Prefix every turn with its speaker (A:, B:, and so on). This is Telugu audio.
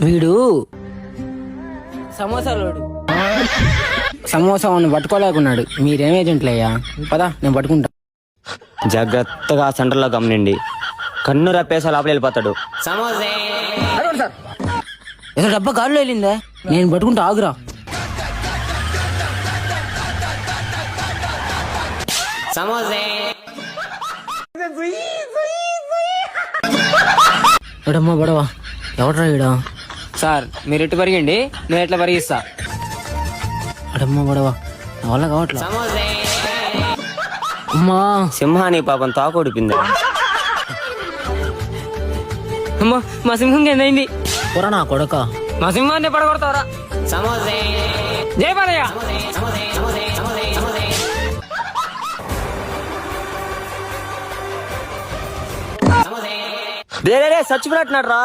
A: వీడు సమోసాలోడు సమోసా పట్టుకోలేకున్నాడు. మీరేం ఏజెంట్లయ్యా? పదా నేను పట్టుకుంటా.
B: జాగ్రత్తగా సెంటర్లో గమనండి. కన్ను రప్పేసా లోపల వెళ్ళిపోతాడు.
A: ఏదో డబ్బా గాల్లో వెళ్ళిందా? నేను పట్టుకుంటా, ఆగురా. ఎడమ్మా బడవా, ఎవడ్రా ఈడ?
C: సార్ మీరు ఎటు పరిగండి, నేను ఎట్లా పరిగిస్తా.
A: అడమ్మా బడవా, నా వల్ల కావట్లా. అమ్మా
B: సింహాని పాపం తాకొడిపింది.
C: అమ్మా మా సింహం ఏందైంది?
A: పొరా నా కొడక,
C: మా సింహాన్ని పడగొడతావరా? జై బాలయ్య.
B: రే చచ్చిపోయినట్టున్నాడు రా.